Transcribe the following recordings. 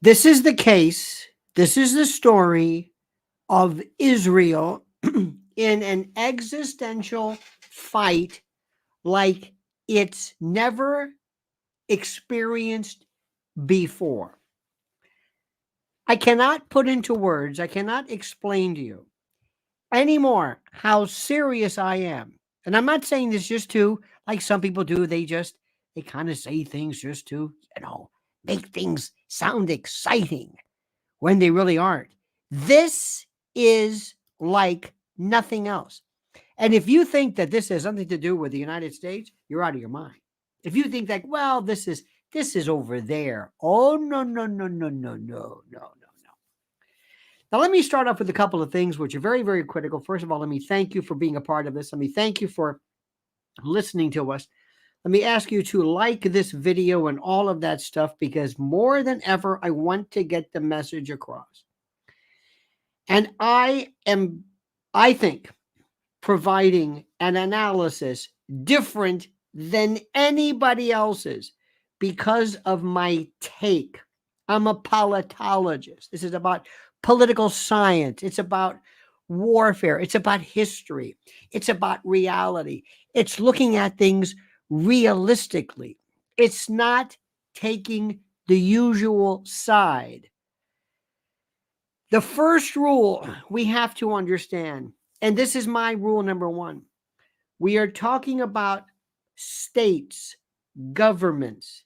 This is the case. This is the story of Israel in an existential fight like it's never experienced before. I cannot put into words, I cannot explain to you anymore how serious I am. And I'm not saying this just to, like some people do, they kind of say things just to, make things sound exciting when they really aren't. This is like nothing else. And if you think that this has something to do with the United States, you're out of your mind. If you think that, well, this is over there. Oh, no, no, no, no, no, no, no, no, no. Now, let me start off with a couple of things which are very, very critical. First of all, let me thank you for being a part of this. Let me thank you for listening to us. Let me ask you to like this video and all of that stuff, because more than ever, I want to get the message across. And I think, providing an analysis different than anybody else's because of my take. I'm a politologist. This is about political science. It's about warfare. It's about history. It's about reality. It's looking at things realistically. It's not taking the usual side. The first rule we have to understand, and this is my rule number one, we are talking about states, governments,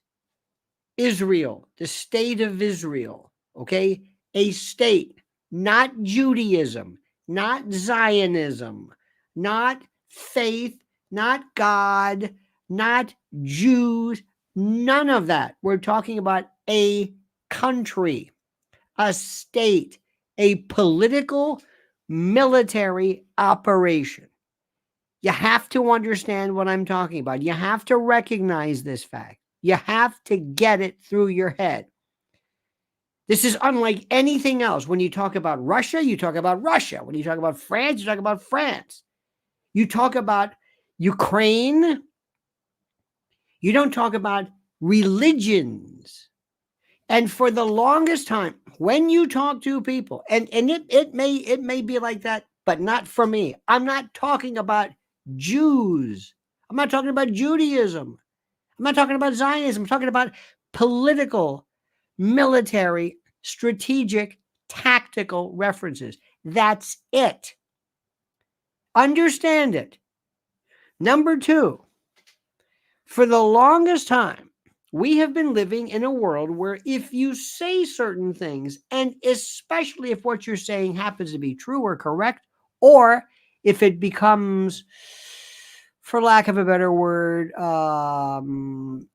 Israel, the state of Israel, okay? A state, not Judaism, not Zionism, not faith, not God, not Jews, none of that. We're talking about a country, a state, a political, military operation. You have to understand what I'm talking about. You have to recognize this fact. You have to get it through your head. This is unlike anything else. When you talk about Russia, you talk about Russia. When you talk about France, you talk about France. You talk about Ukraine. You don't talk about religions. And for the longest time, when you talk to people, and it may be like that, but not for me. I'm not talking about Jews. I'm not talking about Judaism. I'm not talking about Zionism. I'm talking about political, military, strategic, tactical references. That's it. Understand it. Number two, for the longest time, we have been living in a world where if you say certain things, and especially if what you're saying happens to be true or correct, or if it becomes, for lack of a better word,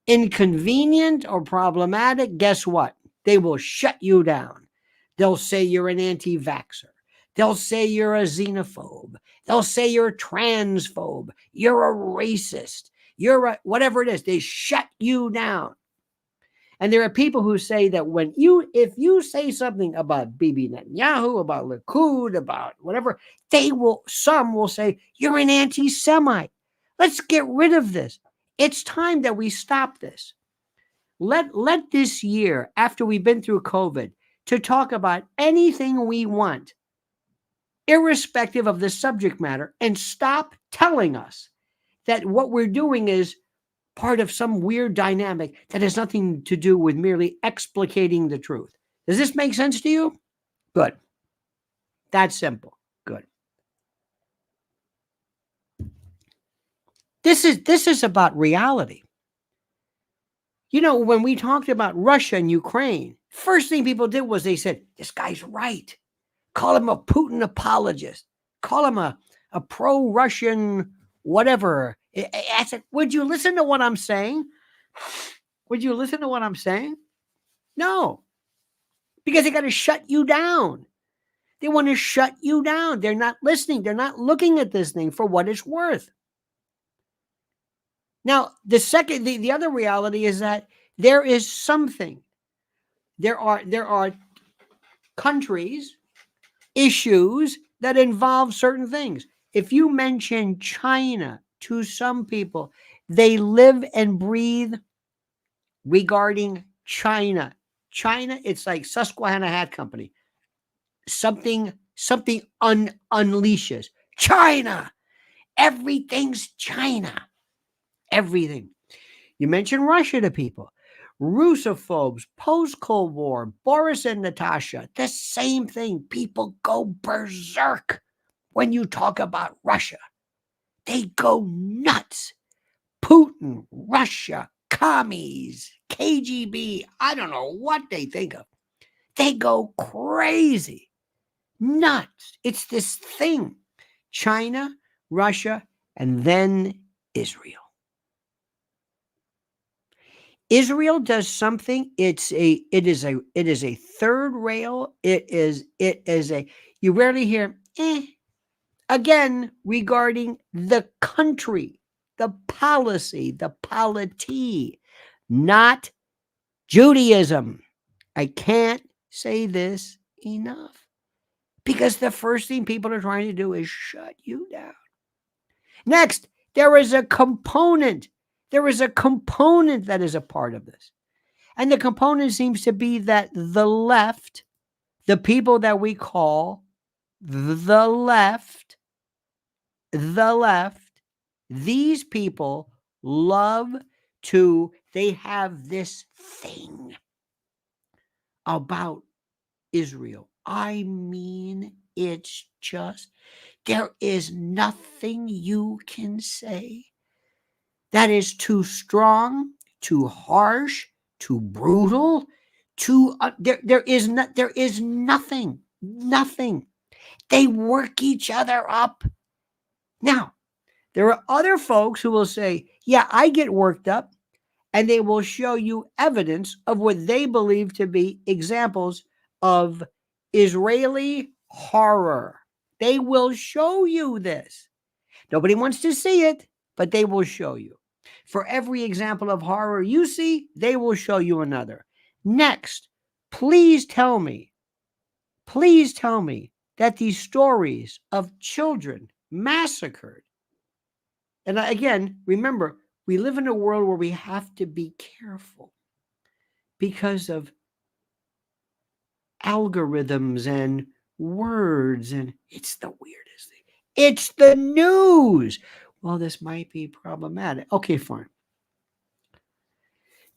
inconvenient or problematic, guess what? They will shut you down. They'll say you're an anti-vaxxer. They'll say you're a xenophobe. They'll say you're a transphobe. You're a racist. You're a whatever it is. They shut you down. And there are people who say that if you say something about Bibi Netanyahu, about Likud, about whatever, some will say you're an anti-Semite. Let's get rid of this. It's time that we stop this. Let this year, after we've been through COVID, to talk about anything we want, irrespective of the subject matter, and stop telling us that what we're doing is part of some weird dynamic that has nothing to do with merely explicating the truth. Does this make sense to you? Good. That's simple. Good. This is about reality. When we talked about Russia and Ukraine, first thing people did was they said, this guy's right. Call him a Putin apologist. Call him a pro-Russian whatever. I said, would you listen to what I'm saying? Would you listen to what I'm saying? No. Because they got to shut you down. They want to shut you down. They're not listening. They're not looking at this thing for what it's worth. Now, the other reality is that there is something. There are countries, issues that involve certain things. If you mention China to some people, they live and breathe regarding China. China, it's like Susquehanna Hat Company. Something unleashes. China. Everything's China. Everything. You mention Russia to people. Russophobes, post-Cold War, Boris and Natasha, the same thing. People go berserk when you talk about Russia. They go nuts. Putin, Russia, commies, KGB, I don't know what they think of. They go crazy. Nuts. It's this thing. China, Russia, and then Israel. Israel does something. It is a third rail. It is a, you rarely hear again regarding the country, the policy, the polity, not Judaism. I can't say this enough because the first thing people are trying to do is shut you down. Next, there is a component. There is a component that is a part of this. And the component seems to be that the left, the people that we call the left, these people they have this thing about Israel. I mean, it's just, there is nothing you can say that is too strong, too harsh, too brutal, there is nothing. They work each other up. Now, there are other folks who will say, yeah, I get worked up, and they will show you evidence of what they believe to be examples of Israeli horror. They will show you this. Nobody wants to see it, but they will show you. For every example of horror you see, they will show you another. Next, please tell me that these stories of children massacred, and again, remember, we live in a world where we have to be careful because of algorithms and words, and it's the weirdest thing. It's the news. Well, this might be problematic. Okay, fine.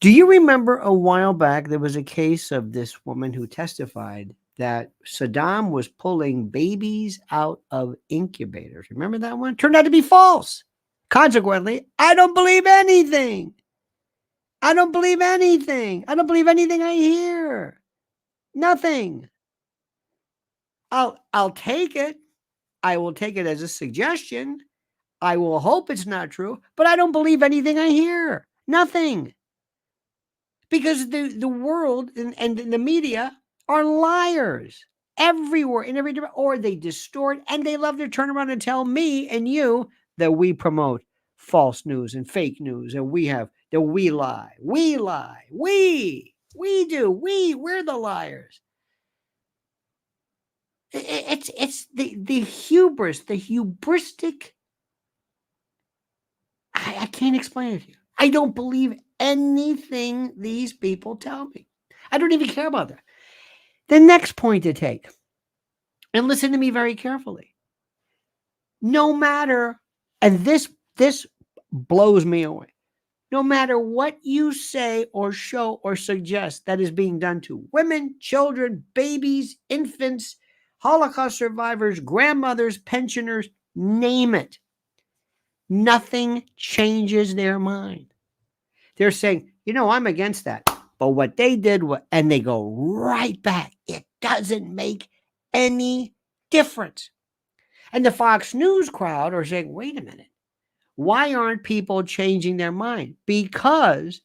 Do you remember a while back there was a case of this woman who testified that Saddam was pulling babies out of incubators? Remember that one? Turned out to be false. Consequently, I don't believe anything. I don't believe anything I hear. Nothing. I'll take it. I will take it as a suggestion. I will hope it's not true, but I don't believe anything I hear. Nothing. Because the world and the media are liars everywhere, in every direction, or they distort, and they love to turn around and tell me and you that we promote false news and fake news, and we lie. We're the liars. It's the hubris, the hubristic. I can't explain it to you. I don't believe anything these people tell me. I don't even care about that. The next point to take, and listen to me very carefully. No matter, and this blows me away. No matter what you say or show or suggest that is being done to women, children, babies, infants, Holocaust survivors, grandmothers, pensioners, name it. Nothing changes their mind. They're saying, I'm against that. But what they did, and they go right back. It doesn't make any difference. And the Fox News crowd are saying, wait a minute. Why aren't people changing their mind? Because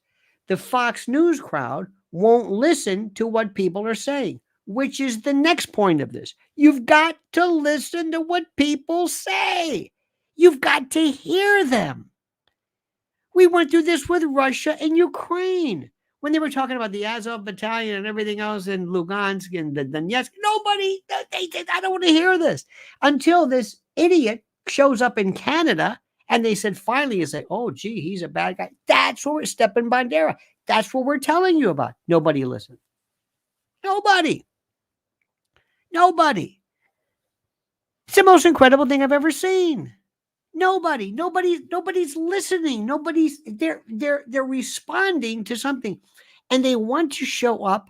the Fox News crowd won't listen to what people are saying, which is the next point of this. You've got to listen to what people say. You've got to hear them. We went through this with Russia and Ukraine. When they were talking about the Azov battalion and everything else in Lugansk and the Donetsk, nobody, I don't want to hear this. Until this idiot shows up in Canada and they said, finally, you say, oh, gee, he's a bad guy. That's what we're Stepan Bandera. That's what we're telling you about. Nobody listened. Nobody. Nobody. It's the most incredible thing I've ever seen. Nobody's listening. They're responding to something, and they want to show up,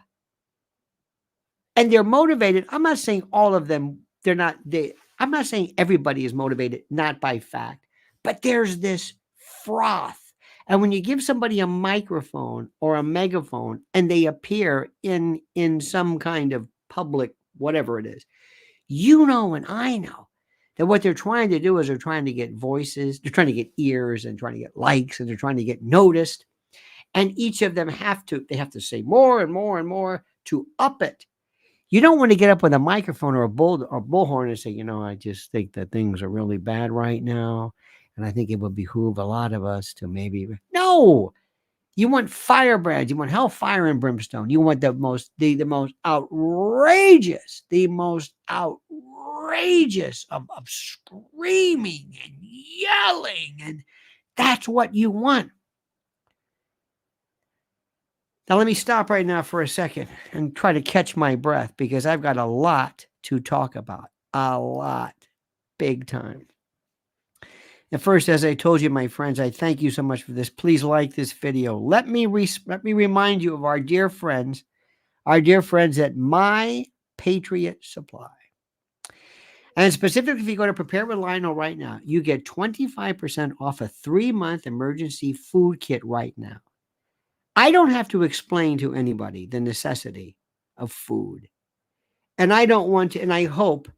and they're motivated. I'm not saying all of them, I'm not saying everybody is motivated not by fact, but there's this froth. And when you give somebody a microphone or a megaphone and they appear in some kind of public whatever it is, and I know that what they're trying to do is they're trying to get voices, they're trying to get ears and trying to get likes, and they're trying to get noticed. And each of them have to say more and more and more to up it. You don't want to get up with a microphone or a bullhorn and say, I just think that things are really bad right now, and I think it would behoove a lot of us to maybe. No, you want firebrands. You want hellfire and brimstone. You want the most outrageous, of screaming and yelling, and that's what you want. Now, let me stop right now for a second and try to catch my breath, because I've got a lot to talk about. A lot. Big time. And first, as I told you, my friends, I thank you so much for this. Please like this video. Let me remind you of our dear friends at My Patriot Supply. And specifically, if you go to Prepare with Lionel right now, you get 25% off a 3-month emergency food kit right now. I don't have to explain to anybody the necessity of food. And I don't want to, and I hope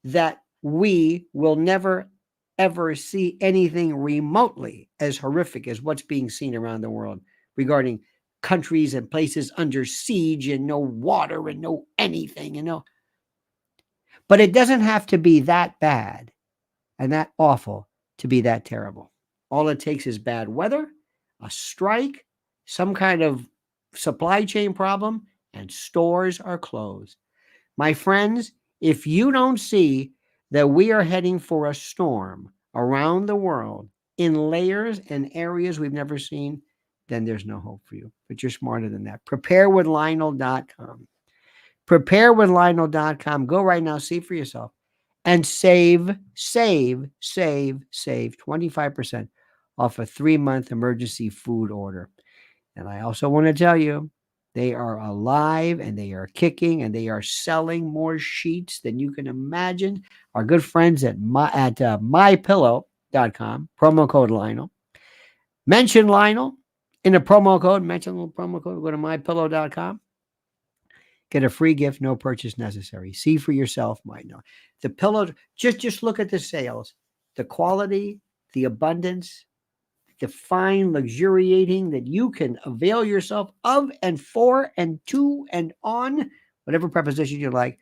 that we will never, ever see anything remotely as horrific as what's being seen around the world regarding countries and places under siege and no water and no anything, But it doesn't have to be that bad and that awful to be that terrible. All it takes is bad weather, a strike, some kind of supply chain problem, and stores are closed. My friends, if you don't see that we are heading for a storm around the world in layers and areas we've never seen, then there's no hope for you. But you're smarter than that. Preparewithlionel.com. Preparewithlionel.com. Go right now, see for yourself, and save 25% off a 3-month emergency food order. And I also want to tell you, they are alive and they are kicking and they are selling more sheets than you can imagine. Our good friends at mypillow.com, promo code Lionel. Mention Lionel in the promo code. Mention the promo code. Go to mypillow.com. Get a free gift, no purchase necessary. See for yourself, might know. The pillow, just look at the sales, the quality, the abundance, the fine luxuriating that you can avail yourself of and for and to and on, whatever preposition you like.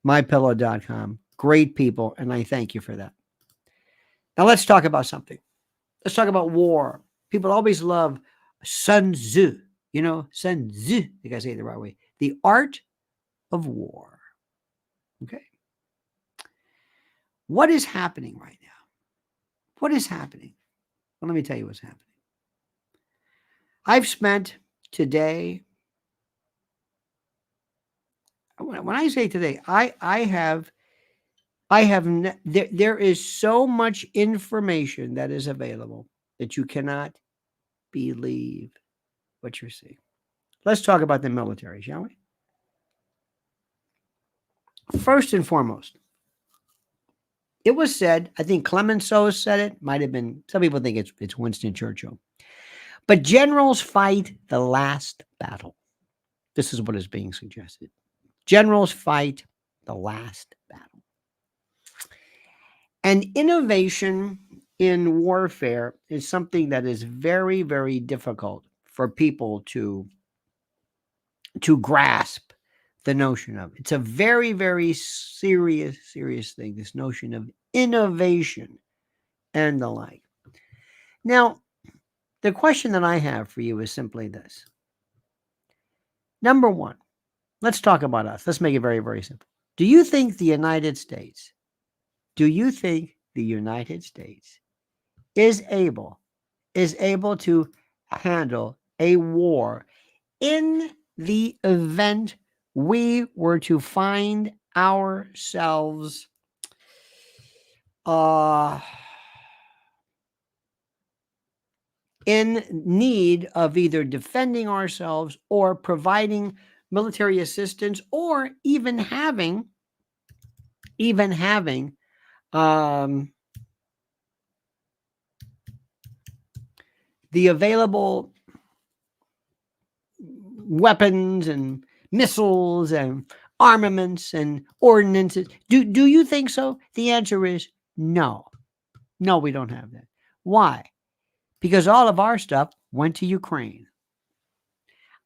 MyPillow.com. Great people, and I thank you for that. Now let's talk about something. Let's talk about war. People always love Sun Tzu. Sun Tzu. I gotta say it the right way. The art of war. Okay. What is happening right now? What is happening? Well, let me tell you what's happening. I've spent today, when I say today, there is so much information that is available that you cannot believe what you're seeing. Let's talk about the military, shall we? First and foremost, it was said, I think Clemenceau said it, might have been, some people think it's Winston Churchill. But generals fight the last battle. This is what is being suggested. Generals fight the last battle. And innovation in warfare is something that is very, very difficult for people to grasp the notion of. It's a very, very serious thing, this notion of innovation and the like. Now, the question that I have for you is simply this. Number one, let's talk about us. Let's make it very, very simple. Do you think the United States is able to handle a war in the event we were to find ourselves in need of either defending ourselves or providing military assistance, or even having the available weapons and missiles and armaments and ordnances. Do you think so? The answer is no. No, we don't have that. Why? Because all of our stuff went to Ukraine.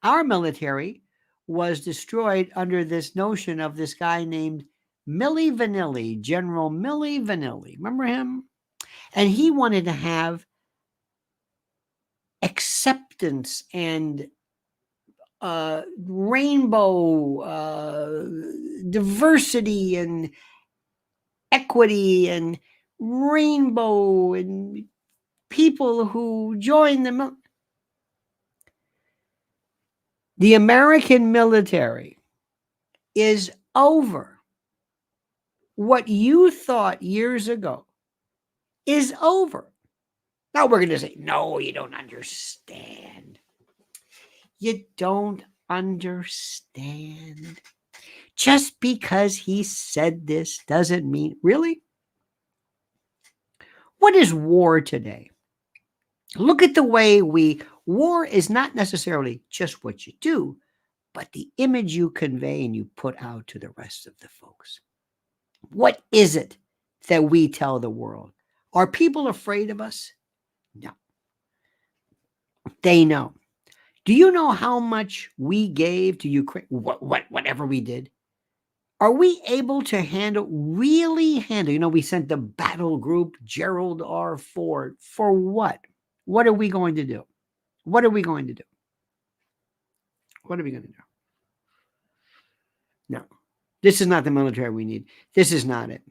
Our military was destroyed under this notion of this guy named Milli Vanilli, General Milli Vanilli. Remember him? And he wanted to have acceptance and rainbow diversity and equity and rainbow and people who join the American military is over. What you thought years ago is over. Now we're going to say, no, you don't understand. You don't understand. Just because he said this doesn't mean, really? What is war today? Look at the way war is not necessarily just what you do, but the image you convey and you put out to the rest of the folks. What is it that we tell the world? Are people afraid of us? No. They know. Do you know how much we gave to Ukraine? Whatever we did? Are we able to really handle? We sent the battle group Gerald R. Ford. For what? What are we going to do? What are we going to do? What are we going to do? No. This is not the military we need. This is not it.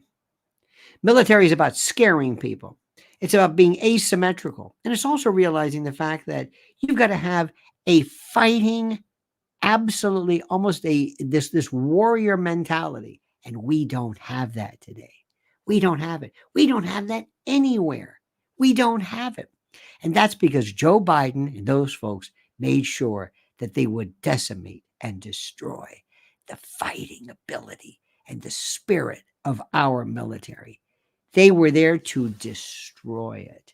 Military is about scaring people. It's about being asymmetrical. And it's also realizing the fact that you've got to have a fighting, absolutely almost this warrior mentality. And we don't have that today. We don't have it. We don't have that anywhere. We don't have it. And that's because Joe Biden and those folks made sure that they would decimate and destroy the fighting ability and the spirit of our military. They were there to destroy it.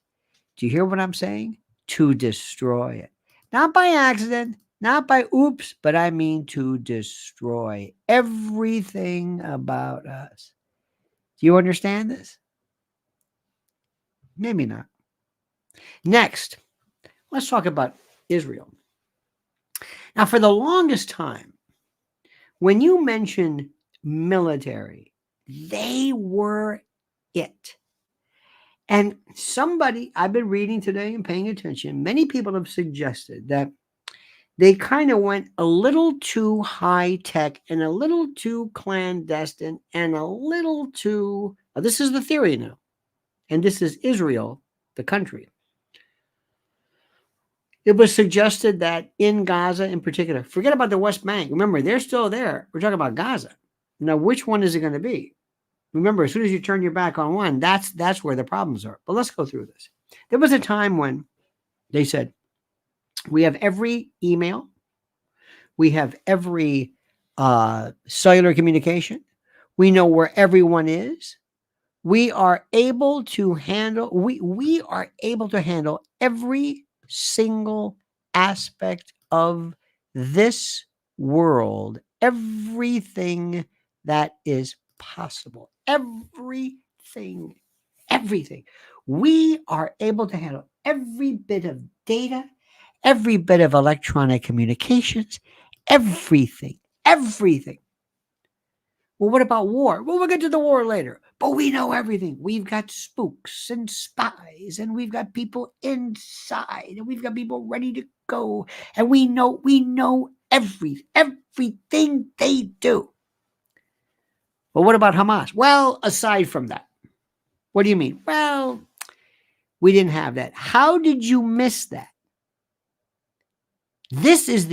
Do you hear what I'm saying? To destroy it. Not by accident, not by oops, but I mean to destroy everything about us. Do you understand this? Maybe not. Next, let's talk about Israel. Now, for the longest time, when you mentioned military, they were it. And I've been reading today and paying attention, many people have suggested that they kind of went a little too high tech and a little too clandestine and a little too, this is the theory now, and this is Israel, the country. It was suggested that in Gaza in particular, forget about the West Bank. Remember, they're still there. We're talking about Gaza. Now, which one is it going to be? Remember, as soon as you turn your back on one, that's where the problems are. But let's go through this. There was a time when they said, we have every email, we have every cellular communication, we know where everyone is. We are able to handle, we are able to handle every single aspect of this world, everything that is possible, everything. We are able to handle every bit of data, every bit of electronic communications, everything. Well, what about war? Well, we'll get to the war later. But we know everything. We've got spooks and spies, and we've got people inside, and we've got people ready to go. And we know everything they do. But what about Hamas? Well, aside from that, what do you mean? Well, we didn't have that. How did you miss that? This is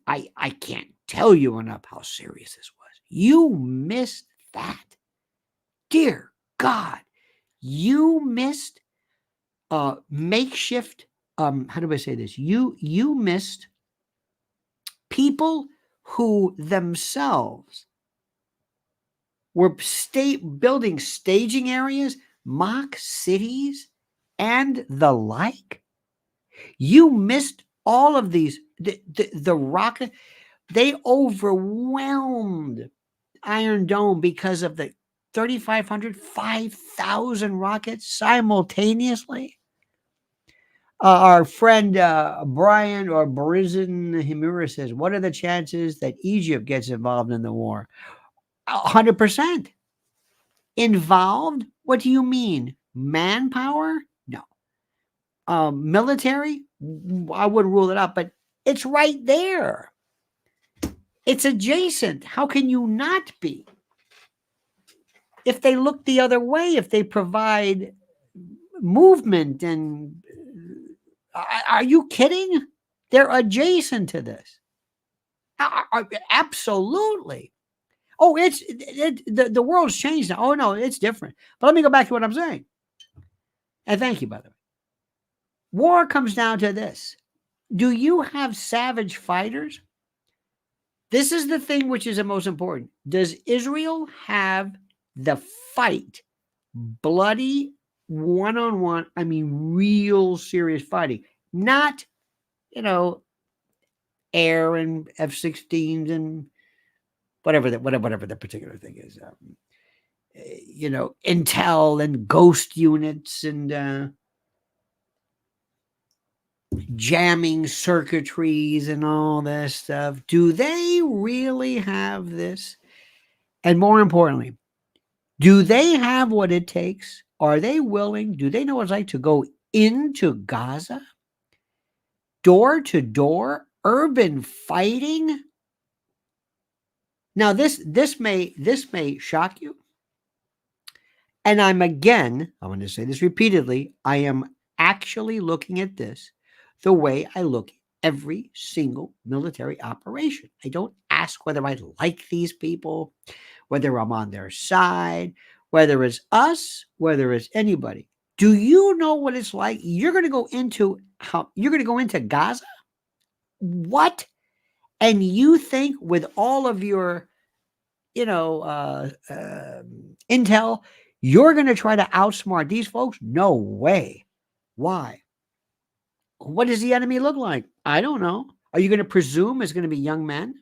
I can't tell you enough how serious this was. You missed that. Dear God, you missed makeshift, how do I say this? You missed people who themselves were building staging areas, mock cities, and the like. You missed all of these. The rocket, they overwhelmed Iron Dome because of the 3,500, 5,000 rockets simultaneously. Our friend Brian or Barizin Himura says, what are the chances that Egypt gets involved in the war? 100%. Involved? What do you mean? Manpower? No. Military? I wouldn't rule it out, but it's right there. It's adjacent. How can you not be? If they look the other way, if they provide movement and are you kidding? They're adjacent to this. Absolutely. Oh, the world's changed now. Oh, no, it's different. But let me go back to what I'm saying. And thank you, by the way. War comes down to this. Do you have savage fighters? This is the thing which is the most important. Does Israel have the fight, bloody, one-on-one, I mean, real serious fighting? Not, air and F-16s and whatever the particular thing is. Intel and ghost units and jamming circuitries and all this stuff. Do they really have this? And more importantly, do they have what it takes? Are they willing? Do they know what it's like to go into Gaza? Door to door, urban fighting? Now, this may shock you. And I'm going to say this repeatedly, I am actually looking at this the way I look at every single military operation. I don't ask whether I like these people, whether I'm on their side, whether it's us, whether it's anybody. Do you know what it's like? You're going to go into Gaza? What? And you think with all of your, intel, you're going to try to outsmart these folks? No way. Why? What does the enemy look like? I don't know. Are you going to presume it's going to be young men?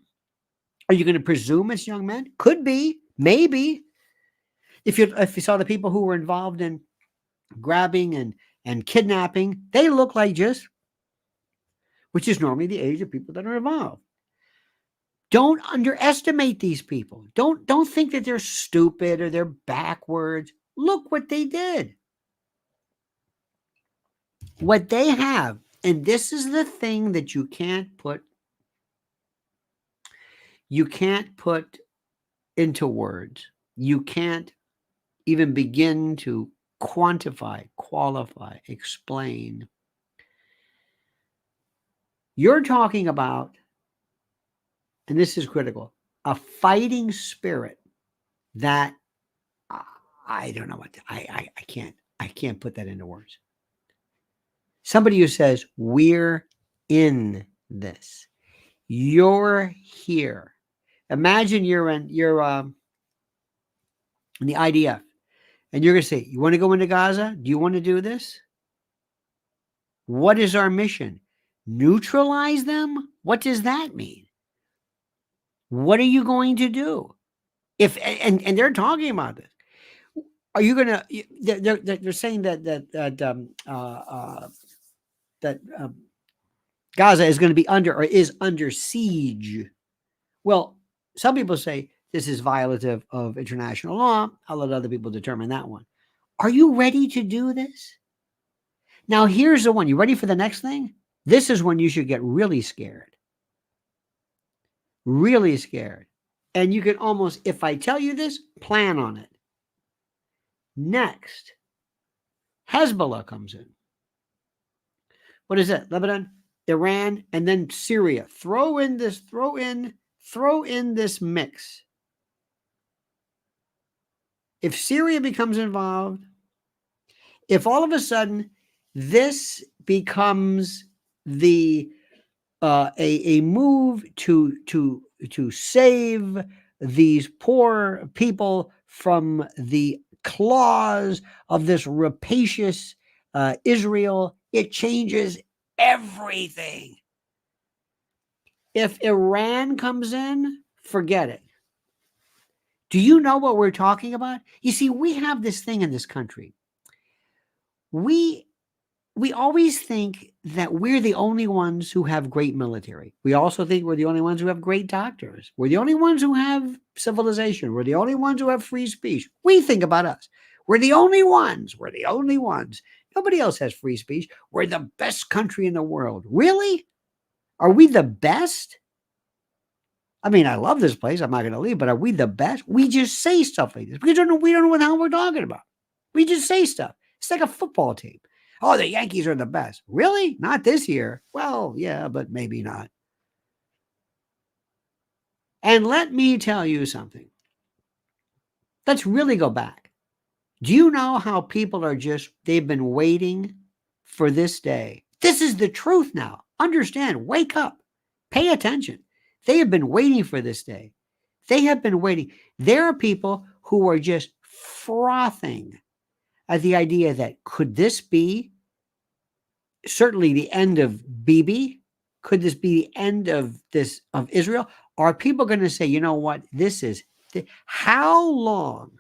Are you going to presume it's young men? Could be, maybe. If you saw the people who were involved in grabbing and kidnapping, they look like just, which is normally the age of people that are involved. Don't underestimate these people. Don't think that they're stupid or they're backwards. Look what they did. What they have, and this is the thing that you can't put into words. You can't even begin to quantify, qualify, explain. You're talking about, and this is critical, a fighting spirit that I don't know what I can't put that into words. Somebody who says, we're in this. You're here. Imagine you're in the IDF and you're going to say, you want to go into Gaza? Do you want to do this? What is our mission? Neutralize them? What does that mean? What are you going to do? And they're talking about this. Are you going to? They're saying that Gaza is going to be is under siege. Well, some people say this is violative of international law. I'll let other people determine that one. Are you ready to do this? Now, here's the one. You ready for the next thing? This is when you should get really scared. Really scared. And you can almost, if I tell you this, plan on it. Next, Hezbollah comes in. What is that? Lebanon? Iran, and then Syria. Throw in this mix. If Syria becomes involved, if all of a sudden this becomes the a move to save these poor people from the claws of this rapacious Israel, it changes everything. If Iran comes in, forget it. Do you know what we're talking about? You see, we have this thing in this country. We always think that we're the only ones who have great military. We also think we're the only ones who have great doctors. We're the only ones who have civilization. We're the only ones who have free speech. We think about us. We're the only ones. We're the only ones. Nobody else has free speech. We're the best country in the world. Really? Are we the best? I mean, I love this place. I'm not going to leave, but are we the best? We just say stuff like this. We don't know what the hell we're talking about. We just say stuff. It's like a football team. Oh, the Yankees are the best. Really? Not this year. Well, yeah, but maybe not. And let me tell you something. Let's really go back. Do you know how people are they've been waiting for this day? This is the truth now. Understand, wake up, pay attention. They have been waiting for this day. They have been waiting. There are people who are just frothing at the idea that could this be certainly the end of Bibi? Could this be the end of Israel? Are people going to say, you know what, how long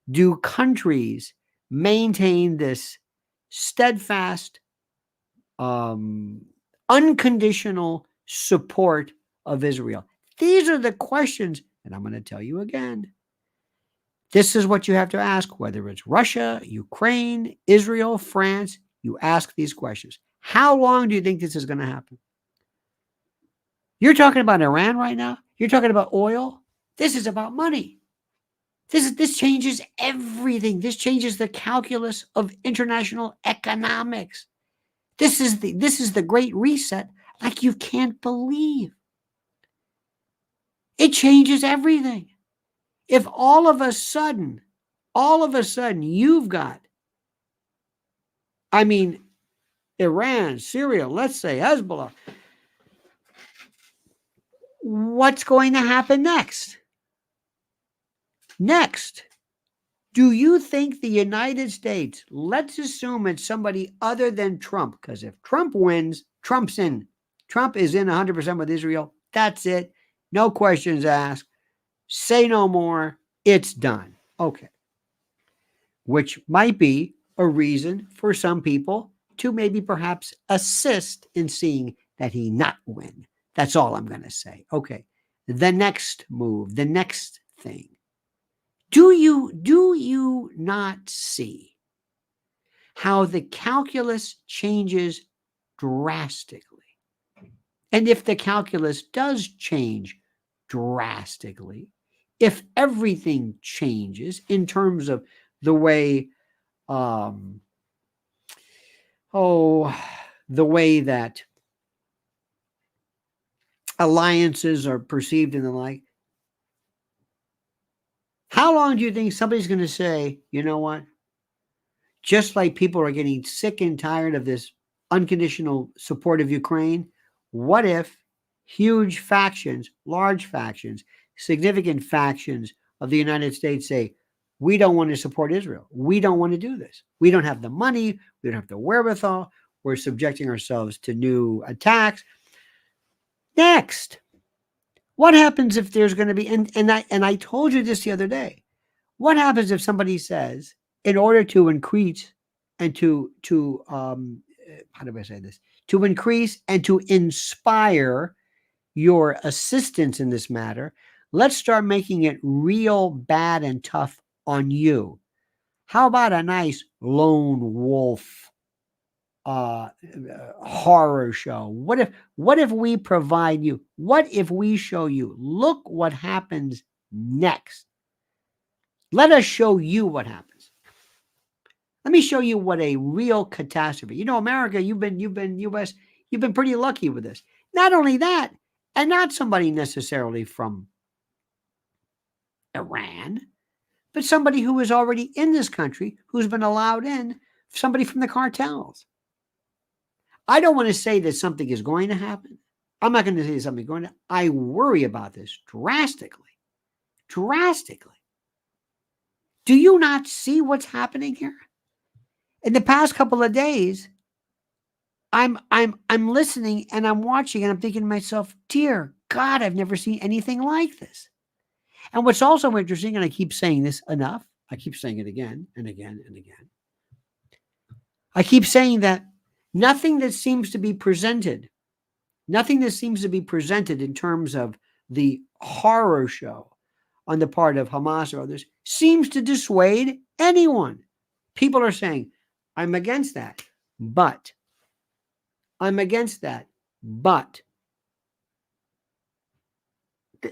do countries maintain this steadfast, unconditional support of Israel? These are the questions, and I'm going to tell you again. This is what you have to ask, whether it's Russia, Ukraine, Israel, France. You ask these questions. How long do you think this is going to happen? You're talking about Iran right now. You're talking about oil. This is about money. This changes everything. This changes the calculus of international economics. This is the great reset, like you can't believe. It changes everything. If all of a sudden you've got, I mean, Iran, Syria, let's say Hezbollah, what's going to happen next? Next, do you think the United States, let's assume it's somebody other than Trump, because if Trump wins, Trump's in. Trump is in 100% with Israel. That's it. No questions asked. Say no more. It's done. Okay. Which might be a reason for some people to maybe perhaps assist in seeing that he not win. That's all I'm going to say. Okay. The next move, the next thing. Do you not see how the calculus changes drastically? And if the calculus does change drastically, if everything changes in terms of the way, the way that alliances are perceived and the like, how long do you think somebody's going to say, you know what? Just like people are getting sick and tired of this unconditional support of Ukraine, what if huge factions, large factions, significant factions of the United States say, we don't want to support Israel. We don't want to do this. We don't have the money. We don't have the wherewithal. We're subjecting ourselves to new attacks. Next. What happens if there's going to be, and I told you this the other day, what happens if somebody says, in order to increase and to how do I say this? To increase and to inspire your assistance in this matter, let's start making it real bad and tough on you. How about a nice lone wolf horror show? What if we provide you? What if we show you? Look what happens next. Let us show you what happens. Let me show you what a real catastrophe. You know, America, you've been US, You've been pretty lucky with this. Not only that, and not somebody necessarily from Iran, but somebody who is already in this country, who's been allowed in, somebody from the cartels. I don't want to say that something is going to happen. I'm not going to say something going to. I worry about this drastically. Drastically. Do you not see what's happening here? In the past couple of days, I'm listening and I'm watching and I'm thinking to myself, dear God, I've never seen anything like this. And what's also interesting, and I keep saying this enough, I keep saying it again and again and again. I keep saying that nothing that seems to be presented in terms of the horror show on the part of Hamas or others seems to dissuade anyone. People are saying, I'm against that, but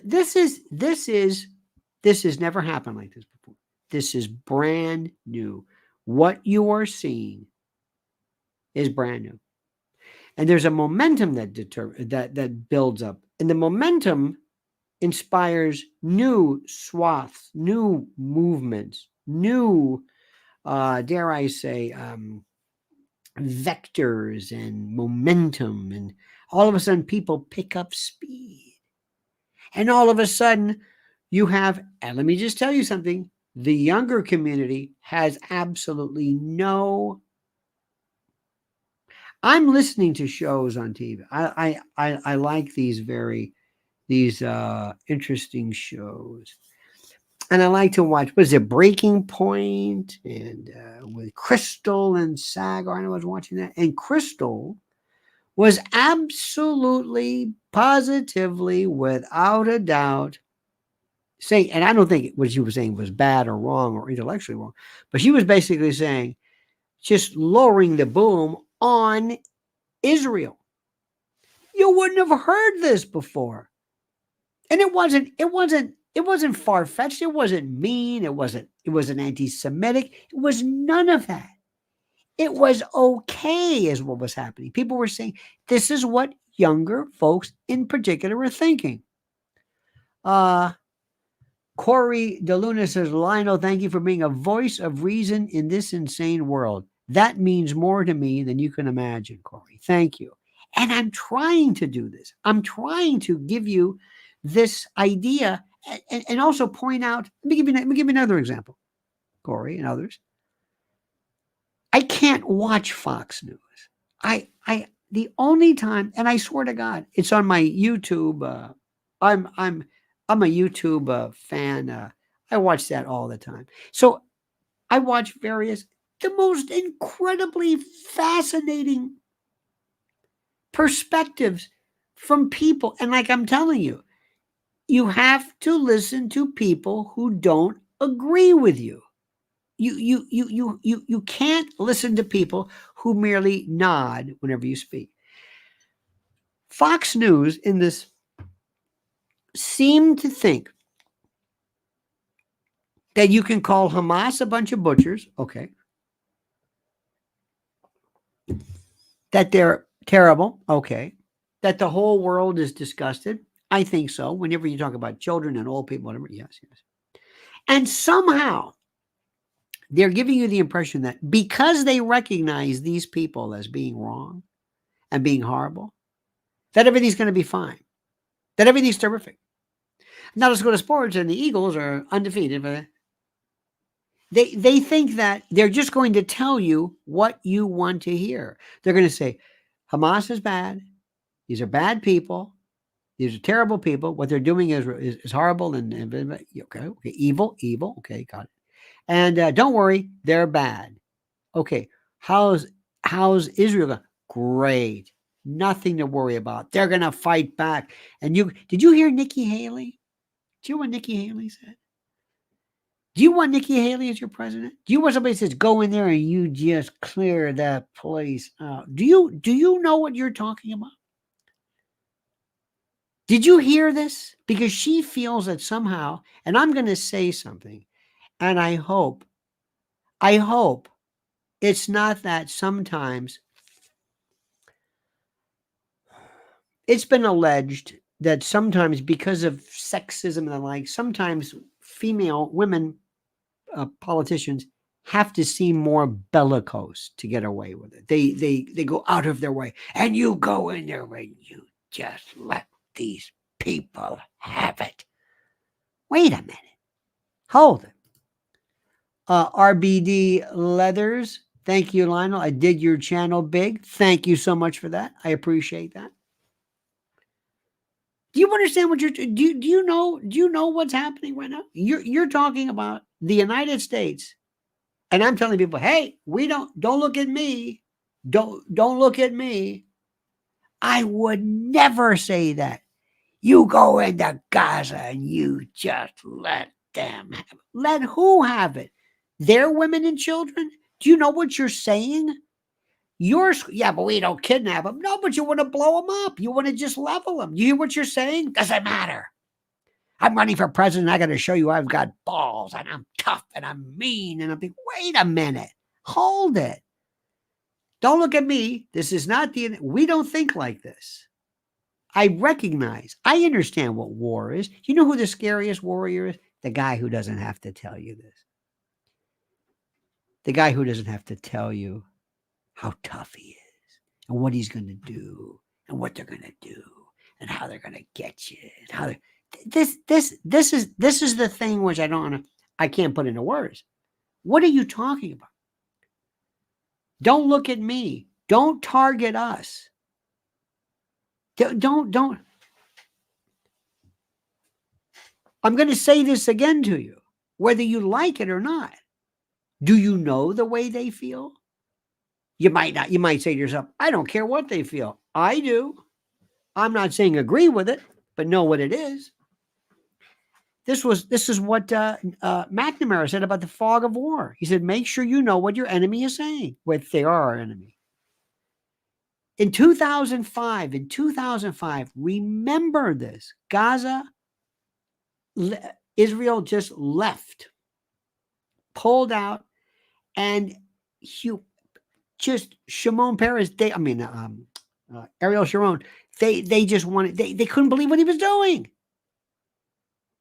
this has never happened like this before. This is brand new. What you are seeing is brand new. And there's a momentum that builds up. And the momentum inspires new swaths, new movements, new, dare I say, vectors and momentum. And all of a sudden, people pick up speed. And all of a sudden, you have, and let me just tell you something, the younger community has absolutely no. I'm listening to shows on TV. I like these interesting shows. And I like to watch, what is it, Breaking Point, and with Crystal and Sagar. I was watching that. And Crystal was absolutely, positively, without a doubt, saying, and I don't think what she was saying was bad or wrong or intellectually wrong, but she was basically saying, just lowering the boom on Israel. You wouldn't have heard this before. And it wasn't far-fetched. It wasn't mean. It wasn't anti-Semitic. It was none of that. It was okay is what was happening. People were saying, this is what younger folks in particular are thinking. Corey DeLuna says, Lionel, thank you for being a voice of reason in this insane world. That means more to me than you can imagine, Corey. Thank you. And I'm trying to do this. I'm trying to give you this idea and also point out, let me give you another example, Corey and others. I can't watch Fox News. The only time, and I swear to God, it's on my YouTube. I'm a YouTube fan. I watch that all the time. So I watch the most incredibly fascinating perspectives from people. And like I'm telling you, you have to listen to people who don't agree with you. You can't listen to people who merely nod whenever you speak. Fox News in this seemed to think that you can call Hamas a bunch of butchers, okay, that they're terrible, okay, that the whole world is disgusted. I think so. Whenever you talk about children and old people, whatever, yes. And somehow they're giving you the impression that because they recognize these people as being wrong and being horrible, that everything's going to be fine, that everything's terrific. Now let's go to sports, and the Eagles are undefeated. But they think that they're just going to tell you what you want to hear. They're going to say, Hamas is bad. These are bad people. These are terrible people. What they're doing is horrible and okay, evil. Okay, got it. And don't worry, they're bad. Okay, how's Israel going? Great. Nothing to worry about. They're going to fight back. And did you hear Nikki Haley? Do you know what Nikki Haley said? Do you want Nikki Haley as your president? Do you want somebody that says, go in there and you just clear that place out? Do you know what you're talking about? Did you hear this? Because she feels that somehow, and I'm going to say something, and I hope it's not that sometimes It's been alleged that sometimes, because of sexism and the like, sometimes women politicians have to seem more bellicose to get away with it. They go out of their way, and you go in there and you just let these people have it. Wait a minute. Hold it. RBD Leathers. Thank you, Lionel. I did your channel big. Thank you so much for that. I appreciate that. Do you understand what you're do you know what's happening right now? You're talking about the United States, and I'm telling people, hey, don't look at me. Don't look at me. I would never say that. You go into Gaza and you just let them have it. Let who have it? Their women and children? Do you know what you're saying? Yeah, but we don't kidnap them. No, but you want to blow them up. You want to just level them. You hear what you're saying? Doesn't matter. I'm running for president. I got to show you I've got balls and I'm tough and I'm mean. And I'm thinking, wait a minute. Hold it. Don't look at me. This is not we don't think like this. I understand what war is. You know who the scariest warrior is? The guy who doesn't have to tell you this. The guy who doesn't have to tell you how tough he is and what he's going to do and what they're going to do and how they're going to get you. And how this is the thing which I can't put into words. What are you talking about? Don't look at me. Don't target us. Don't. I'm going to say this again to you, whether you like it or not. Do you know the way they feel? You might not. You might say to yourself, I don't care what they feel. I do. I'm not saying agree with it, but know what it is. This is what McNamara said about the fog of war. He said, make sure you know what your enemy is saying, what they are our enemy. In 2005, remember this, Gaza, Israel just left, pulled out, and just Shimon Peres, Ariel Sharon, they just wanted, they couldn't believe what he was doing.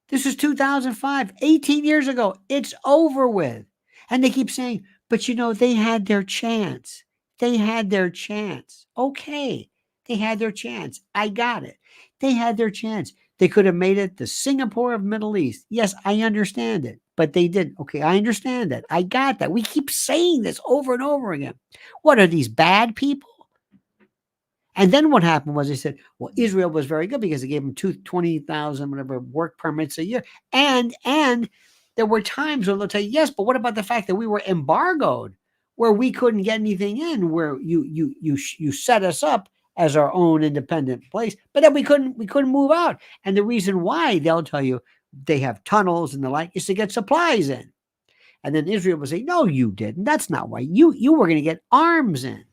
This is 2005, 18 years ago. It's over with. And they keep saying, but they had their chance. They had their chance. Okay. They had their chance. I got it. They had their chance. They could have made it the Singapore of Middle East. Yes, I understand it, but they didn't. Okay, I understand that. I got that. We keep saying this over and over again. What are these bad people? And then what happened was they said, well, Israel was very good because they gave them 20,000 whatever work permits a year. And there were times when they'll tell you, yes, but what about the fact that we were embargoed, where we couldn't get anything in, where you set us up as our own independent place, but then we couldn't move out. And the reason why, they'll tell you, they have tunnels and the like, is to get supplies in. And then Israel will say, no, you didn't. That's not why. You were going to get arms in.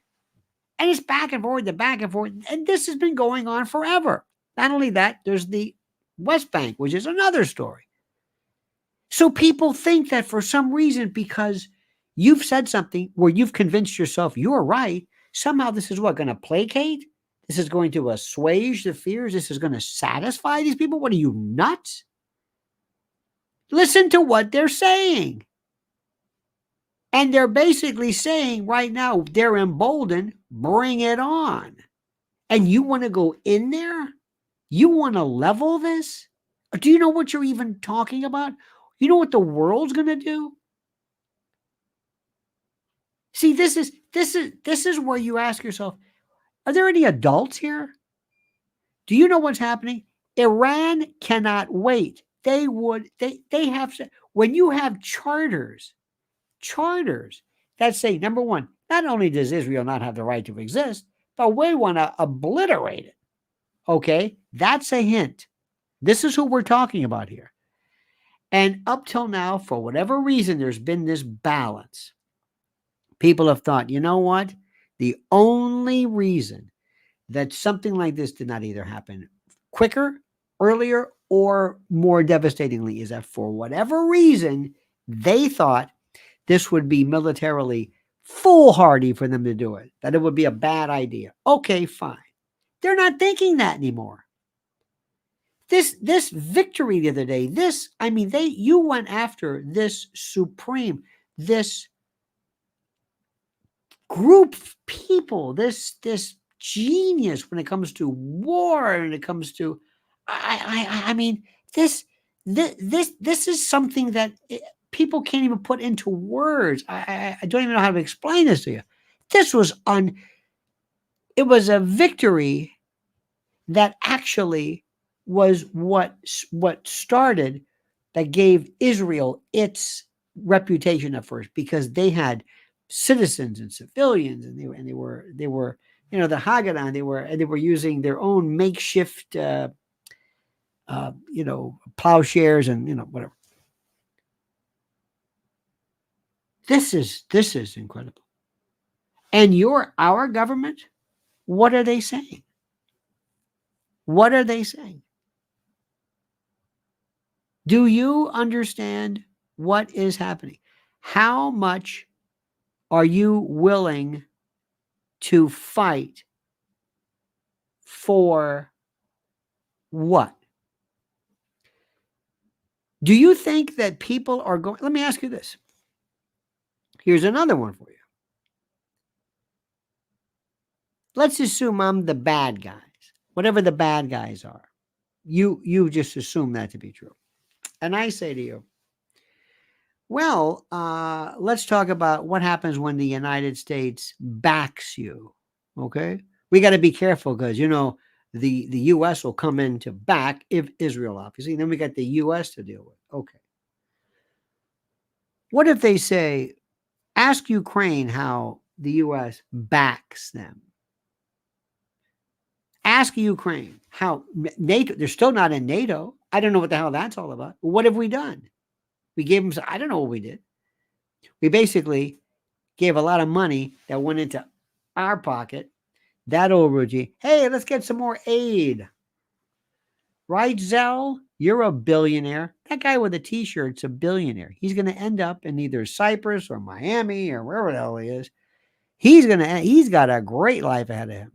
And it's back and forth, and this has been going on forever. Not only that, there's the West Bank, which is another story. So people think that for some reason, because you've said something where you've convinced yourself you're right, somehow this is going to placate? This is going to assuage the fears? This is going to satisfy these people? What are you, nuts? Listen to what they're saying. And they're basically saying right now, they're emboldened, bring it on. And you want to go in there? You want to level this? Do you know what you're even talking about? You know what the world's going to do? See, this is where you ask yourself, are there any adults here? Do you know what's happening? Iran cannot wait. They have, when you have charters that say, number one, not only does Israel not have the right to exist, but we want to obliterate it. Okay, that's a hint. This is who we're talking about here. And up till now, for whatever reason, there's been this balance. People have thought, you know what? The only reason that something like this did not either happen quicker, earlier, or more devastatingly is that for whatever reason, they thought this would be militarily foolhardy for them to do it, that it would be a bad idea. Okay, fine. They're not thinking that anymore. This victory the other day, you went after this this group of people, this genius when it comes to war and it comes to, I mean, this is something that people can't even put into words. I don't even know how to explain this to you. This was it was a victory that actually was what started, that gave Israel its reputation at first, because they had citizens and civilians, and they were the Haggadah, they were using their own makeshift plowshares and whatever. This is incredible. And our government, what are they saying? What are they saying? Do you understand what is happening? How much are you willing to fight for what? Do you think that people are going? Let me ask you this. Here's another one for you. Let's assume I'm the bad guys, whatever the bad guys are. You just assume that to be true. And I say to you, well, let's talk about what happens when the United States backs you. Okay, we got to be careful because the U.S. will come in to back if Israel, obviously. Then we got the U.S. to deal with. Okay, what if they say, ask Ukraine how the U.S. backs them? Ask Ukraine how NATO. They're still not in NATO. I don't know what the hell that's all about. What have we done? We gave them. I don't know what we did. We basically gave a lot of money that went into our pocket. That old regime. Hey, let's get some more aid. Right, Zell? You're a billionaire. That guy with the T-shirt's a billionaire. He's going to end up in either Cyprus or Miami or wherever the hell he is. He's got a great life ahead of him.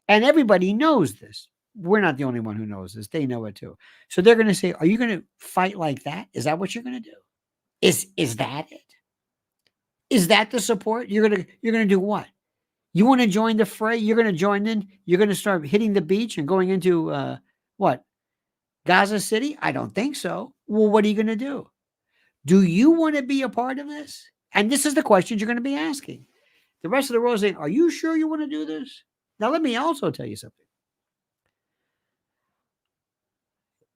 And everybody knows this. We're not the only one who knows this. They know it too. So they're going to say, are you going to fight like that? Is that what you're going to do? Is that it? Is that the support? You're going to do what? You want to join the fray? You're going to join in? You're going to start hitting the beach and going into what? Gaza City? I don't think so. Well, what are you going to do? Do you want to be a part of this? And this is the questions you're going to be asking. The rest of the world is saying, are you sure you want to do this? Now, let me also tell you something.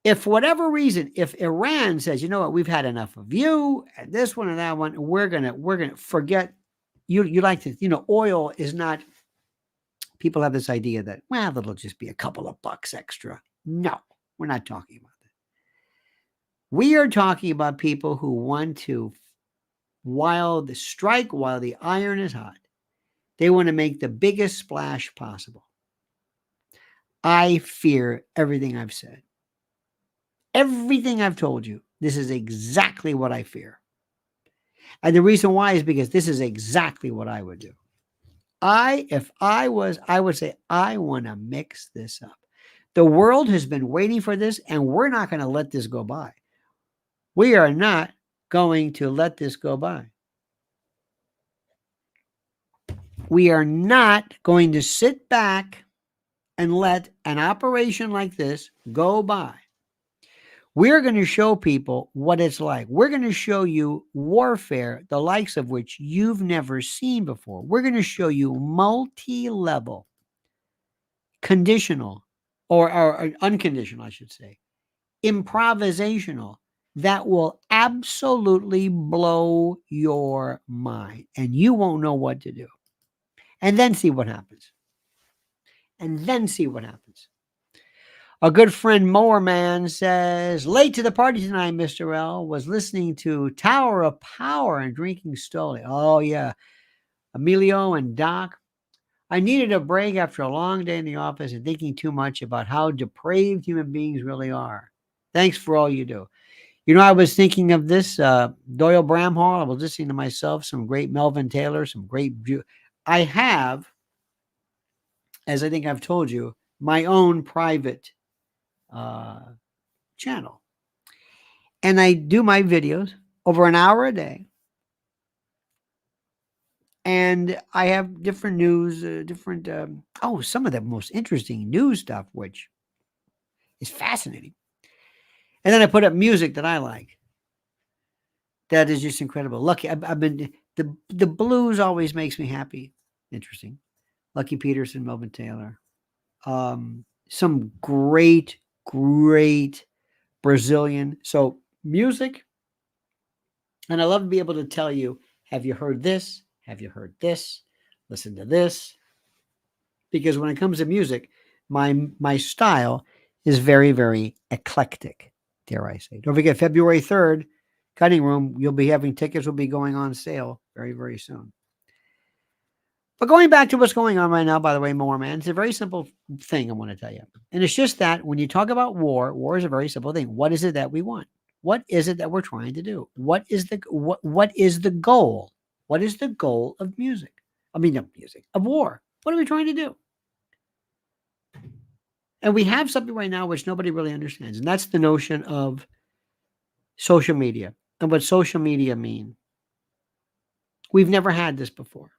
If for whatever reason, if Iran says, you know what, we've had enough of you and this one and that one, we're gonna forget you like to, oil is not, people have this idea that, well, it'll just be a couple of bucks extra. No, we're not talking about that. We are talking about people who want to, while the iron is hot, they want to make the biggest splash possible. I fear everything I've said. Everything I've told you, this is exactly what I fear. And the reason why is because this is exactly what I would do. I would say, I want to mix this up. The world has been waiting for this, and we're not going to let this go by. We are not going to let this go by. We are not going to sit back and let an operation like this go by. We're going to show people what it's like. We're going to show you warfare, the likes of which you've never seen before. We're going to show you multi-level, conditional, or unconditional, I should say, improvisational, that will absolutely blow your mind. And you won't know what to do. And then see what happens. A good friend, Mower Man, says, late to the party tonight, Mr. L. Was listening to Tower of Power and drinking Stoli. Oh, yeah. Emilio and Doc. I needed a break after a long day in the office and thinking too much about how depraved human beings really are. Thanks for all you do. I was thinking of this, Doyle Bramhall. I was listening to myself, some great Melvin Taylor, some great... I have, as I think I've told you, my own private channel. And I do my videos over an hour a day. And I have different news, some of the most interesting news stuff, which is fascinating. And then I put up music that I like. That is just incredible. Lucky, I've been, the blues always makes me happy. Interesting. Lucky Peterson, Melvin Taylor. Some great Brazilian. So music. And I love to be able to tell you, have you heard this? Have you heard this? Listen to this. Because when it comes to music, my style is very, very eclectic, dare I say. Don't forget, February 3rd, Cutting Room, you'll be having tickets will be going on sale very, very soon. But going back to what's going on right now, by the way, more man, it's a very simple thing I want to tell you. And it's just that when you talk about war is a very simple thing. What is it that we want? What is it that we're trying to do? What is the goal? What is the goal of music? Of war. What are we trying to do? And we have something right now which nobody really understands, and that's the notion of social media and what social media mean. We've never had this before.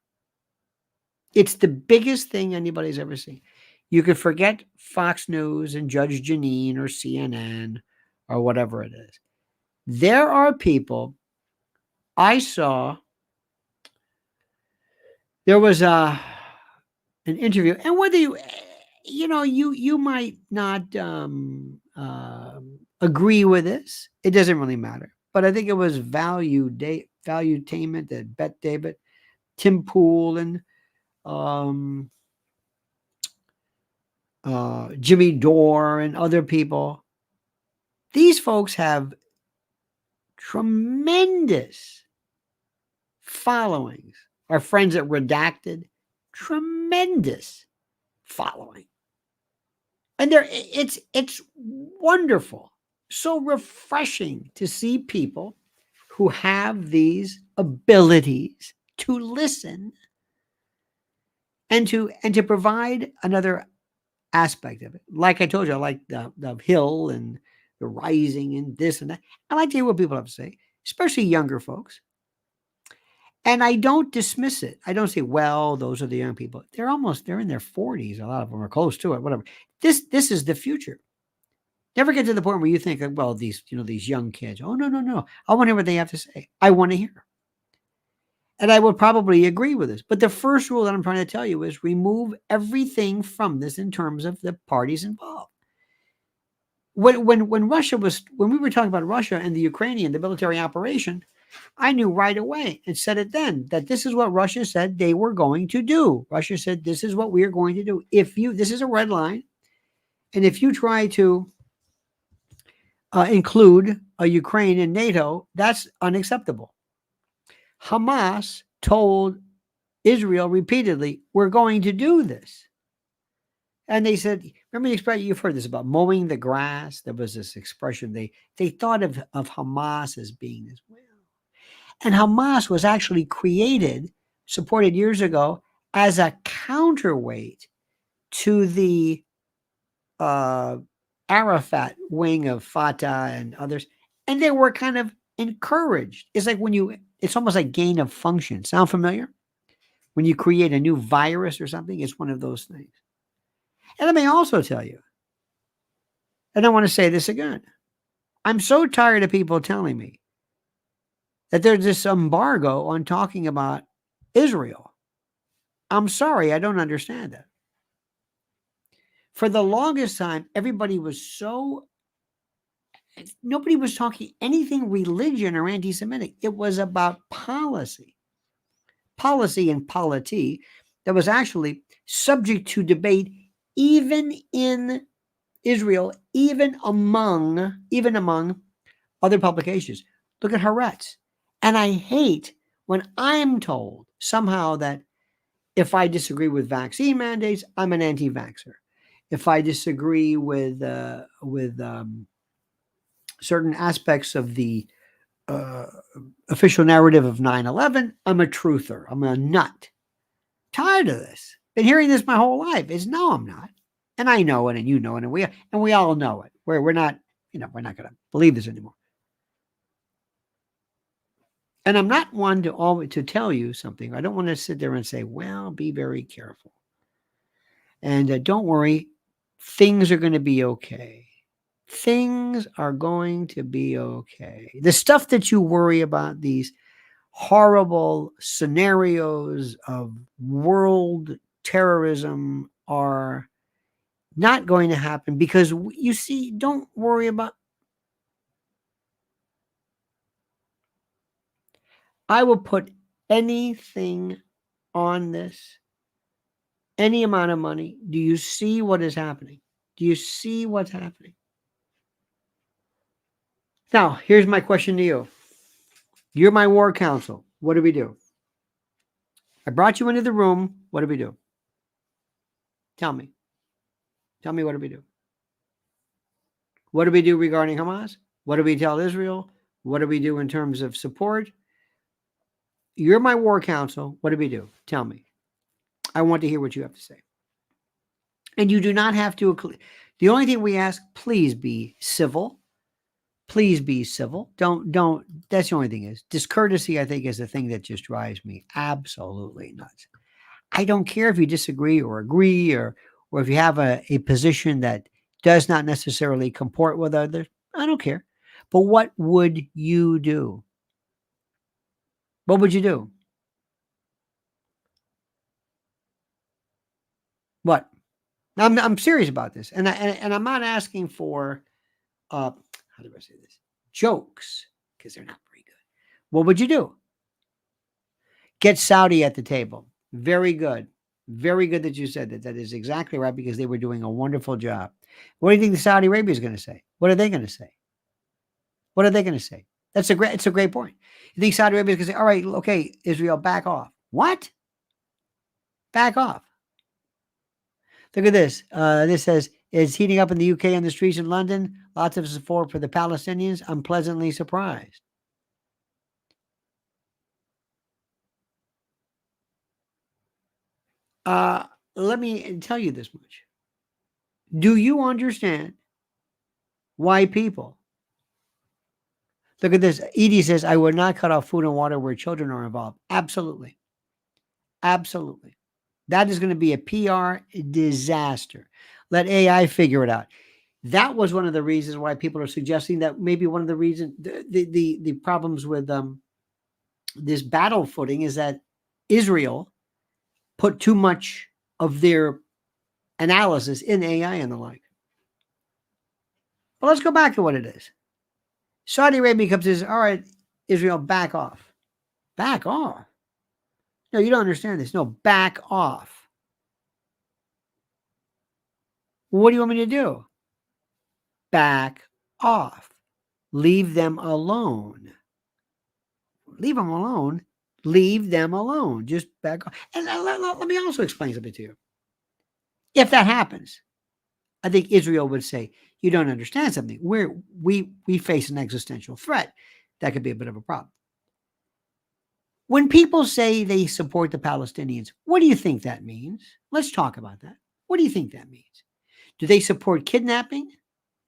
It's the biggest thing anybody's ever seen. You could forget Fox News and Judge Jeanine or CNN or whatever it is. There are people I saw. There was an interview, and whether you might not agree with this, it doesn't really matter. But I think it was Valuetainment that Bet David, Tim Pool, and Jimmy Dore and other people. These folks have tremendous followings. Our friends at Redacted, tremendous following. And it's wonderful. So refreshing to see people who have these abilities to listen and to provide another aspect of it. Like I told you, I like the Hill and the Rising and this and that. I like to hear what people have to say, especially younger folks. And I don't dismiss it. I don't say, well, those are the young people. They're in their 40s. A lot of them are close to it, whatever. This is the future. Never get to the point where you think, well, these young kids. Oh, no. I want to hear what they have to say. I want to hear. And I would probably agree with this. But the first rule that I'm trying to tell you is remove everything from this in terms of the parties involved. When we were talking about Russia and the Ukrainian, the military operation, I knew right away and said it then that this is what Russia said they were going to do. Russia said, this is what we are going to do. This is a red line. And if you try to include Ukraine in NATO, that's unacceptable. Hamas told Israel repeatedly, we're going to do this. And they said, remember the expression, you've heard this about mowing the grass. There was this expression, they thought of Hamas as being this way. And Hamas was actually supported years ago as a counterweight to the Arafat wing of Fatah and others. And they were kind of encouraged. It's like it's almost like gain of function. Sound familiar? When you create a new virus or something, it's one of those things. And let me also tell you, and I want to say this again, I'm so tired of people telling me that there's this embargo on talking about Israel. I'm sorry, I don't understand that. For the longest time, nobody was talking anything religion or anti-Semitic. It was about policy and polity that was actually subject to debate even in Israel, even among other publications. Look at Haaretz. And I hate when I'm told somehow that if I disagree with vaccine mandates, I'm an anti-vaxxer. If I disagree with certain aspects of the official narrative of 9/11, I'm a truther. I'm a nut. Tired of this. Been hearing this my whole life. No, I'm not. And I know it, and you know it, and we all know it. We're not, we're not going to believe this anymore. And I'm not one to tell you something. I don't want to sit there and say, well, be very careful. And don't worry, things are going to be okay. Things are going to be okay. The stuff that you worry about, these horrible scenarios of world terrorism, are not going to happen because you see, don't worry about. I will put anything on this, any amount of money. Do you see what is happening? Do you see what's happening? Now, here's my question to you. You're my war counsel. What do we do? I brought you into the room. What do we do? Tell me. Tell me, what do we do? What do we do regarding Hamas? What do we tell Israel? What do we do in terms of support? You're my war counsel. What do we do? Tell me. I want to hear what you have to say. And you do not have to. The only thing we ask, please be civil. Please be civil. Don't. That's the only thing is discourtesy, I think, is the thing that just drives me absolutely nuts. I don't care if you disagree or agree, or if you have a position that does not necessarily comport with others. I don't care. But what would you do? What would you do? What? I'm serious about this, and I'm not asking for how do I say this? Jokes, because they're not very good. What would you do? Get Saudi at the table. Very good. Very good that you said that. That is exactly right, because they were doing a wonderful job. What do you think the Saudi Arabia is going to say? What are they going to say? What are they going to say? It's a great point. You think Saudi Arabia is going to say, all right, okay, Israel, back off. What? Back off. Look at this. This says, it's heating up in the UK and the streets in London. Lots of support for the Palestinians. I'm pleasantly surprised. Let me tell you this much. Do you understand why people? Look at this. Edie says, I would not cut off food and water where children are involved. Absolutely. Absolutely. That is going to be a PR disaster. Let AI figure it out. That was one of the reasons why people are suggesting that maybe one of the reasons, the problems with this battle footing is that Israel put too much of their analysis in AI and the like. But let's go back to what it is. Saudi Arabia comes and says, all right, Israel, back off. Back off. No, you don't understand this. No, back off. What do you want me to do? Back off. Leave them alone. Leave them alone. Leave them alone. Just back off. And let me also explain something to you. If that happens, I think Israel would say, you don't understand something. We face an existential threat. That could be a bit of a problem. When people say they support the Palestinians, what do you think that means? Let's talk about that. What do you think that means? Do they support kidnapping?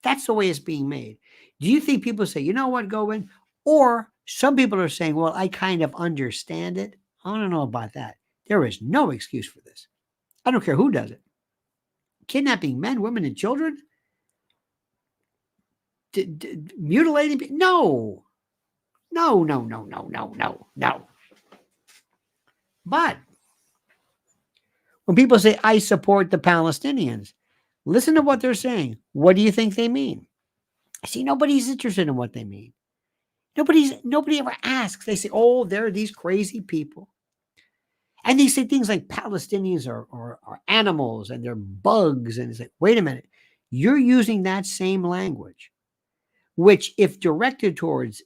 That's the way it's being made. Do you think people say, you know what, go in? Or some people are saying, well, I kind of understand it. I don't know about that. There is no excuse for this. I don't care who does it. Kidnapping men, women, and children? Mutilating people? No. No. But when people say, I support the Palestinians, listen to what they're saying. What do you think they mean? See, nobody's interested in what they mean. Nobody ever asks. They say, oh, there are these crazy people. And they say things like Palestinians are animals and they're bugs. And it's like, wait a minute. You're using that same language, which, if directed towards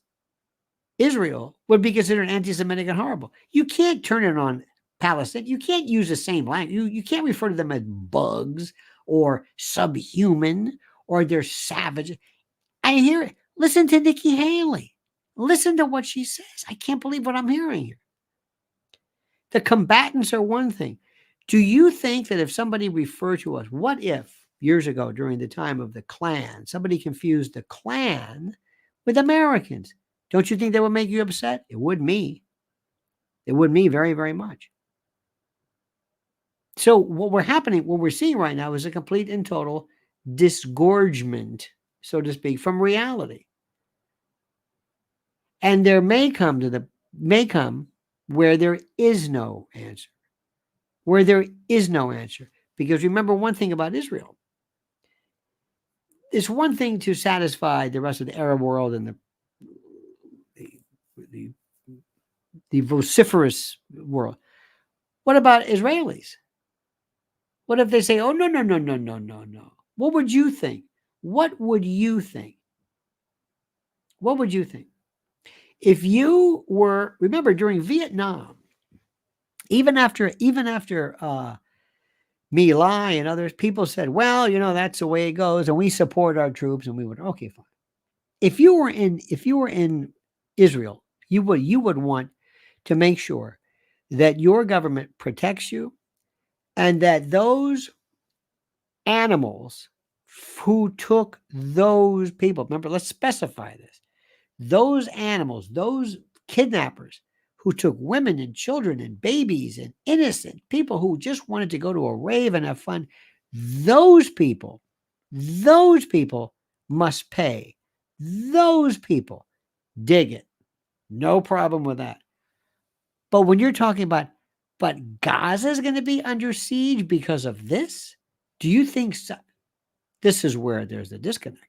Israel, would be considered anti-Semitic and horrible. You can't turn it on Palestine. You can't use the same language. You can't refer to them as bugs or subhuman or they're savage. I hear it. Listen to Nikki Haley. Listen to what she says. I can't believe what I'm hearing here. The combatants are one thing. Do you think that if somebody referred to us, what if years ago during the time of the Klan. Somebody confused the Klan with Americans. Don't you think that would make you upset? It would me. It would me very, very much. So what we're seeing right now is a complete and total disgorgement, so to speak, from reality. And there may come where there is no answer. Where there is no answer. Because remember one thing about Israel. It's one thing to satisfy the rest of the Arab world and the vociferous world. What about Israelis? What if they say, oh, no. What would you think? What would you think? What would you think? If you were, remember during Vietnam, even after My Lai and others, people said, well, that's the way it goes, and we support our troops, and we would, okay, fine. If you were in Israel, you would want to make sure that your government protects you and that those animals who took those people, remember, let's specify this, those animals, those kidnappers who took women and children and babies and innocent people who just wanted to go to a rave and have fun, those people must pay. Those people, dig it. No problem with that. But when you're talking about, but Gaza is going to be under siege because of this, do you think so? This is where there's a disconnect.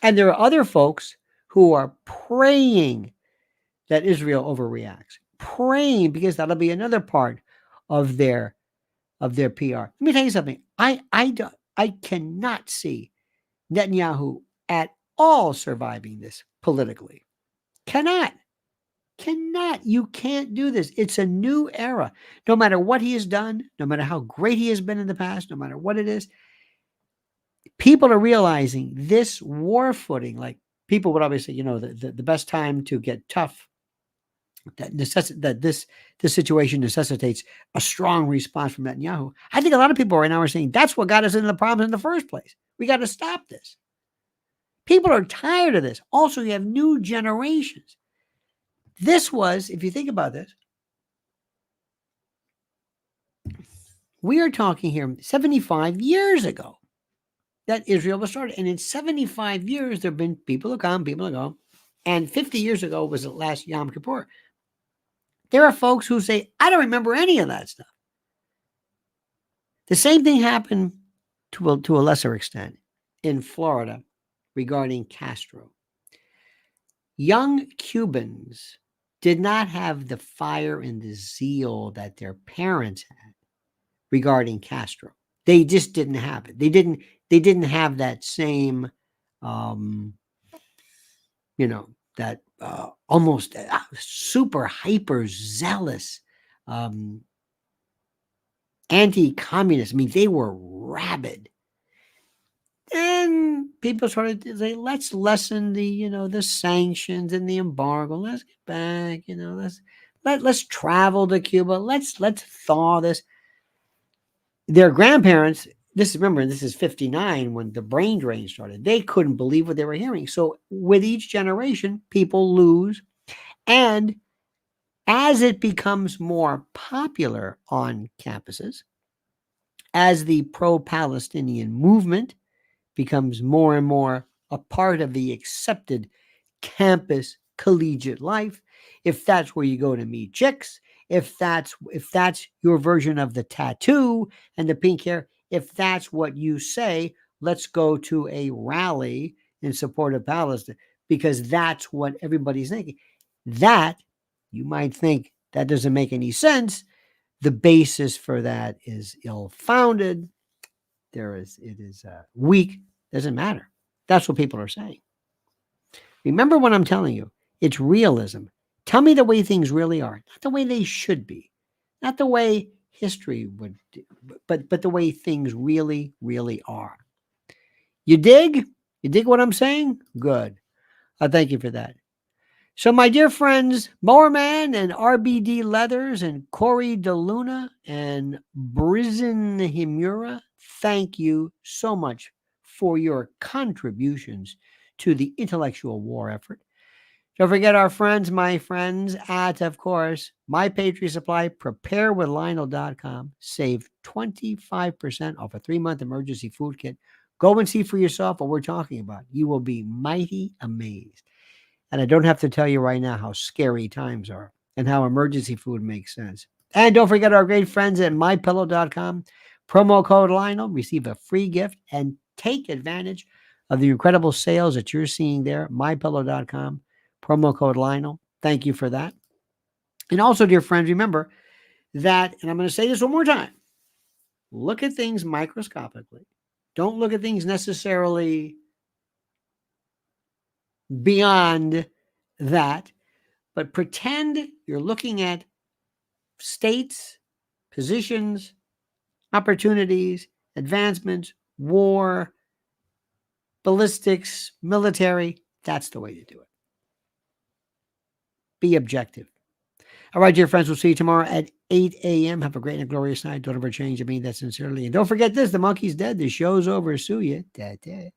And there are other folks who are praying that Israel overreacts, praying because that'll be another part of their PR. Let me tell you something. I cannot see Netanyahu at all surviving this politically. Cannot. You can't do this. It's a new era. No matter what he has done, no matter how great he has been in the past, no matter what it is, people are realizing this war footing. Like people would always say, the best time to get tough, that this situation necessitates a strong response from Netanyahu. I think a lot of people right now are saying that's what got us into the problem in the first place. We got to stop this. People are tired of this. Also, you have new generations. This was, if you think about this, we are talking here 75 years ago that Israel was started. And in 75 years, there have been people who come, people who go. And 50 years ago was the last Yom Kippur. There are folks who say, I don't remember any of that stuff. The same thing happened to a lesser extent in Florida regarding Castro. Young Cubans did not have the fire and the zeal that their parents had regarding Castro. They just didn't have it. They didn't have that same, that almost super hyper zealous anti-communist. I mean, they were rabid. And people started to say, let's lessen the sanctions and the embargo. Let's get back, let's travel to Cuba. Let's thaw this. Their grandparents, this is 59 when the brain drain started. They couldn't believe what they were hearing. So with each generation, people lose. And as it becomes more popular on campuses, as the pro-Palestinian movement becomes more and more a part of the accepted campus collegiate life, if that's where you go to meet chicks, if that's your version of the tattoo and the pink hair, if that's what you say, let's go to a rally in support of Palestine, because that's what everybody's thinking. That, you might think, that doesn't make any sense. The basis for that is ill-founded. It is weak. Doesn't matter. That's what people are saying. Remember what I'm telling you. It's realism. Tell me the way things really are, not the way they should be, not the way history would, but the way things really, really are. You dig? You dig what I'm saying? Good. I thank you for that. So, my dear friends, Mowerman and RBD Leathers and Corey DeLuna and Brizin Himura, thank you so much for your contributions to the intellectual war effort. Don't forget our friends, my friends, at, of course, My Patriot Supply, preparewithlionel.com. Save 25% off a 3-month emergency food kit. Go and see for yourself what we're talking about. You will be mighty amazed. And I don't have to tell you right now how scary times are and how emergency food makes sense. And don't forget our great friends at mypillow.com. Promo code Lionel, receive a free gift and take advantage of the incredible sales that you're seeing there. Mypillow.com. Promo code Lionel. Thank you for that. And also, dear friends, remember that, and I'm going to say this one more time, look at things microscopically. Don't look at things necessarily beyond that, but pretend you're looking at states, positions, opportunities, advancements, war, ballistics, military. That's the way to do it. Be objective. All right, dear friends, we'll see you tomorrow at 8 a.m. Have a great and glorious night. Don't ever change. I mean that sincerely. And don't forget this, the monkey's dead. The show's over. Sue ya. Da-da.